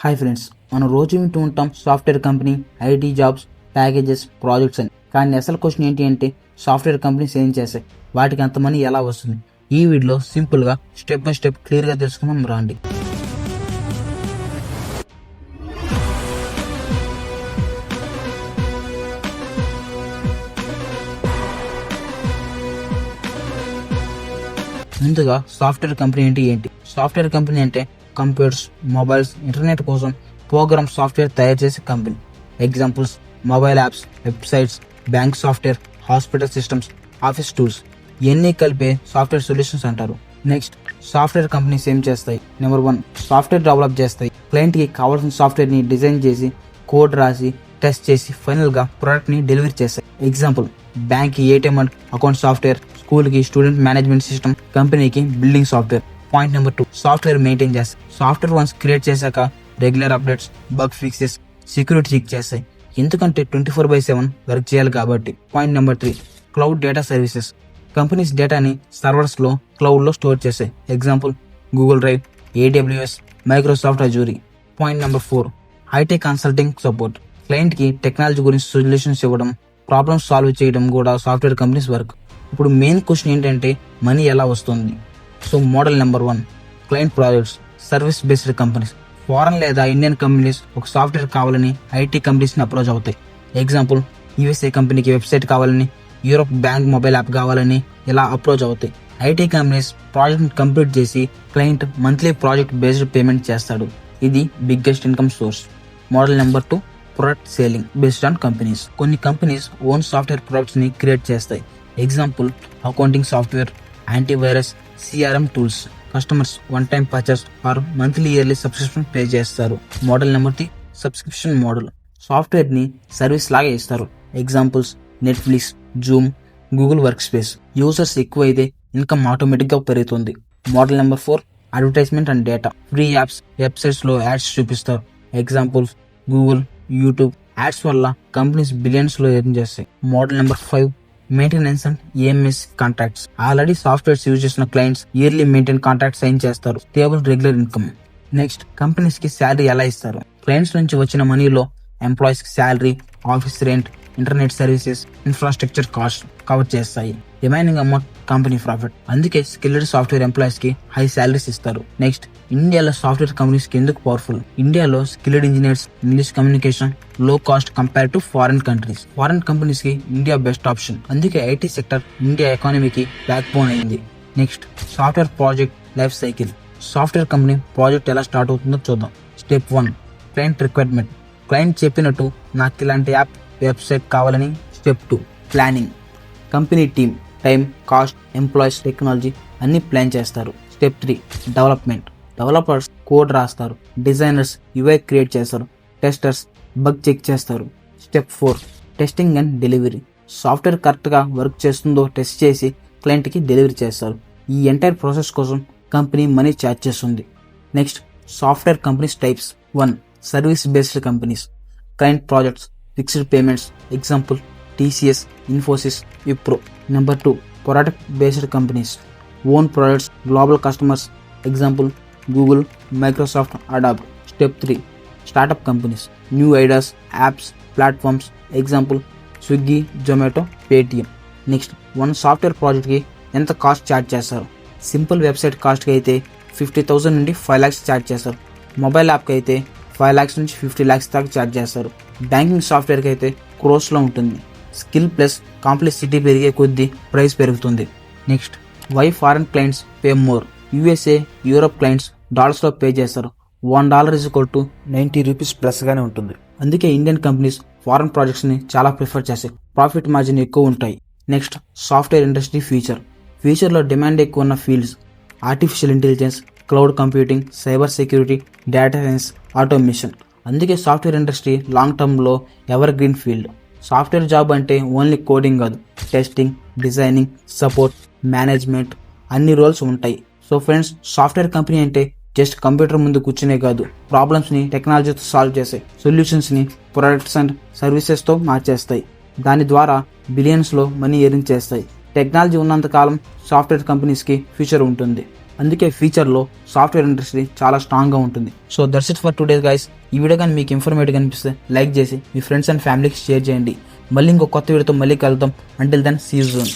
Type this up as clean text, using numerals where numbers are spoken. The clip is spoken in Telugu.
హాయ్ ఫ్రెండ్స్, మనం రోజు వింటూ ఉంటాం software company, IT jobs, packages, projects అని. కానీ అసలు క్వశ్చన్ ఏంటి అంటే సాఫ్ట్వేర్ కంపెనీస్ ఏం చేస్తాయి, వాటికి అంత మనీ ఎలా వస్తుంది? ఈ వీడియోలో సింపుల్గా స్టెప్ బై స్టెప్ క్లియర్గా తెలుసుకుందాం రండి. ముందుగా సాఫ్ట్వేర్ కంపెనీ ఏంటి? సాఫ్ట్వేర్ కంపెనీ అంటే కంప్యూటర్స్, మొబైల్స్, ఇంటర్నెట్ కోసం ప్రోగ్రామ్ సాఫ్ట్వేర్ తయారు చేసే company. Examples: mobile apps, websites, bank software, hospital systems, office tools, ఇవన్నీ కలిపే సాఫ్ట్వేర్ సొల్యూషన్స్ అంటారు. నెక్స్ట్, సాఫ్ట్వేర్ కంపెనీస్ ఏం చేస్తాయి? నెంబర్ 1, సాఫ్ట్వేర్ డెవలప్ చేస్తాయి. క్లయింట్కి కావాల్సిన సాఫ్ట్వేర్ని డిజైన్ చేసి, కోడ్ రాసి, టెస్ట్ చేసి ఫైనల్గా ప్రోడక్ట్ని డెలివరీ చేస్తాయి. ఎగ్జాంపుల్: బ్యాంక్కి ఏటీఎం అండ్ అకౌంట్ సాఫ్ట్వేర్, స్కూల్కి స్టూడెంట్ మేనేజ్మెంట్ సిస్టమ్, కంపెనీకి building software. Point number 2, software maintain చేస్తాయి. సాఫ్ట్వేర్ వన్స్ క్రియేట్ చేశాక regular updates, bug fixes, security check చేస్తాయి. ఎందుకంటే 24/7 వర్క్ చేయాలి కాబట్టి. Point number 3, cloud data services. Companies డేటాని సర్వర్స్లో, క్లౌడ్లో స్టోర్ చేస్తాయి. Example: Google Drive, AWS, Microsoft Azure. Point number 4, IT consulting support. క్లయింట్కి టెక్నాలజీ గురించి సొల్యూషన్స్ ఇవ్వడం, ప్రాబ్లమ్స్ సాల్వ్ చేయడం కూడా సాఫ్ట్వేర్ కంపెనీస్ వర్క్. ఇప్పుడు మెయిన్ క్వశ్చన్ ఏంటంటే మనీ ఎలా వస్తుంది? So model number 1, client projects, service based companies. Foreign లేదా ఇండియన్ కంపెనీస్ ఒక సాఫ్ట్వేర్ కావాలని ఐటీ కంపెనీస్ని అప్రోచ్ అవుతాయి. ఎగ్జాంపుల్: USA కంపెనీకి వెబ్సైట్ కావాలని, యూరోప్ బ్యాంక్ మొబైల్ యాప్ కావాలని ఇలా అప్రోచ్ అవుతాయి. ఐటీ కంపెనీస్ ప్రాజెక్ట్ని కంప్లీట్ చేసి client monthly project based payment చేస్తాడు. ఇది biggest income source. Model number 2, product selling based on companies. కొన్ని కంపెనీస్ ఓన్ సాఫ్ట్వేర్ ప్రొడక్ట్స్ని క్రియేట్ చేస్తాయి. Example: accounting software, antivirus, CRM tools. Customers one time purchase or monthly yearly subscription pay చేస్తారు. Model number 3, subscription model. సాఫ్ట్వేర్ని సర్వీస్ లాగా ఇస్తారు. Examples: Netflix, Zoom, Google Workspace. Users ఎక్కువైతే ఇన్కమ్ ఆటోమేటిక్గా పెరుగుతుంది. Model number 4, advertisement and data. Free apps, వెబ్సైట్స్లో యాడ్స్ చూపిస్తారు. Examples: Google, YouTube. యాడ్స్ వల్ల కంపెనీస్ బిలియన్స్లో ఎర్న్ చేస్తాయి. Model number 5, maintenance and EMS contracts. Already softwares use చేసిన clients yearly maintain contract sign చేస్తారు. Stable regular income. Next, companies కి శాలరీ ఎలా ఇస్తారు? క్లయింట్స్ నుంచి వచ్చిన మనీలో ఎంప్లాయీస్ కి salary, office rent, internet services, infrastructure cost cover చేస్తాయి. Remaining amount company profit. అందుకే స్కిల్డ్ సాఫ్ట్వేర్ ఎంప్లాయీస్ కి హై శాలరీస్ ఇస్తారు. నెక్స్ట్, ఇండియాలో సాఫ్ట్వేర్ కంపెనీస్ కి ఎందుకు పవర్ఫుల్? ఇండియాలో skilled engineers, English communication, low cost compare to foreign countries. Foreign companies కి ఇండియా బెస్ట్ ఆప్షన్. అందుకే ఐటీ సెక్టర్ ఇండియా ఎకానమీకి బ్యాక్ బోన్ అయింది. Next, software project life cycle. Software company project ఎలా స్టార్ట్ అవుతుందో చూద్దాం. Step 1, client requirement. క్లయింట్ చెప్పినట్టు నాకు ఇలాంటి యాప్, వెబ్సైట్ కావాలని. Step 2, planning. Company team, time, cost, employees, technology అన్ని ప్లాన్ చేస్తారు. Step 3, development. డెవలపర్స్ కోడ్ రాస్తారు, డిజైనర్స్ UI క్రియేట్ చేస్తారు, టెస్టర్స్ బగ్ చెక్ చేస్తారు. Step 4, testing and delivery. Software కరెక్ట్గా వర్క్ చేస్తుందో టెస్ట్ చేసి క్లయింట్కి డెలివరీ చేస్తారు. ఈ ఎంటైర్ ప్రాసెస్ కోసం కంపెనీ మనీ ఛార్జ్ చేస్తుంది. Next, software companies types. 1, service based companies. Client projects, fixed payments. Example: TCS, Infosys, Wipro. Number 2, product based companies. Own products, global customers. Example: Google, Microsoft, Adobe. Step 3, startup companies. New ideas, apps, platforms. Example: Swiggy, Zomato, Paytm. Next, one software ప్రాజెక్ట్కి ఎంత కాస్ట్ ఛార్జ్ చేస్తారు? సింపుల్ వెబ్సైట్ కాస్ట్కి అయితే 50,000 నుండి 5 lakhs ఛార్జ్ చేస్తారు. మొబైల్ యాప్కి అయితే 5 lakhs నుంచి 50 lakhs దాకా ఛార్జ్ చేస్తారు. బ్యాంకింగ్ సాఫ్ట్వేర్కి అయితే క్రోర్స్లో ఉంటుంది. స్కిల్ ప్లస్ కాంప్లెక్సిటీ పెరిగే కొద్దీ ప్రైస్ పెరుగుతుంది. Next, why foreign clients pay more? USA, Europe clients డాలర్స్లో పే చేస్తారు. $1 = 90 రూపీస్ ప్లస్గానే ఉంటుంది. అందుకే ఇండియన్ కంపెనీస్ ఫారెన్ ప్రాజెక్ట్స్ని చాలా ప్రిఫర్ చేస్తాయి. ప్రాఫిట్ మార్జిన్ ఎక్కువ ఉంటాయి. నెక్స్ట్, సాఫ్ట్వేర్ ఇండస్ట్రీ ఫ్యూచర్లో డిమాండ్ ఎక్కువ ఉన్న fields: artificial intelligence, cloud computing, cyber security, data science, automation. అందుకే సాఫ్ట్వేర్ ఇండస్ట్రీ లాంగ్ టర్మ్లో ever green field. Software job అంటే ఓన్లీ కోడింగ్ కాదు, టెస్టింగ్, డిజైనింగ్, సపోర్ట్, మేనేజ్మెంట్ అన్ని రోల్స్ ఉంటాయి. సో ఫ్రెండ్స్, సాఫ్ట్వేర్ కంపెనీ అంటే జస్ట్ కంప్యూటర్ ముందు కూర్చునే కాదు, ప్రాబ్లమ్స్ని టెక్నాలజీతో సాల్వ్ చేస్తాయి, సొల్యూషన్స్ని ప్రొడక్ట్స్ అండ్ సర్వీసెస్తో మార్చేస్తాయి. దాని ద్వారా బిలియన్స్లో మనీ ఎర్న్ చేస్తాయి. టెక్నాలజీ ఉన్నంతకాలం సాఫ్ట్వేర్ కంపెనీస్కి ఫ్యూచర్ ఉంటుంది. అందుకే ఫ్యూచర్లో సాఫ్ట్వేర్ ఇండస్ట్రీ చాలా స్ట్రాంగ్గా ఉంటుంది. So that's it for today guys. ఈ వీడియో కానీ మీకు ఇన్ఫర్మేటివ్ అనిపిస్తే లైక్ చేసి మీ ఫ్రెండ్స్ అండ్ ఫ్యామిలీకి షేర్ చేయండి. మళ్ళీ ఇంకో కొత్త వీడియోతో మళ్ళీ కలుద్దాం. Until then see you soon.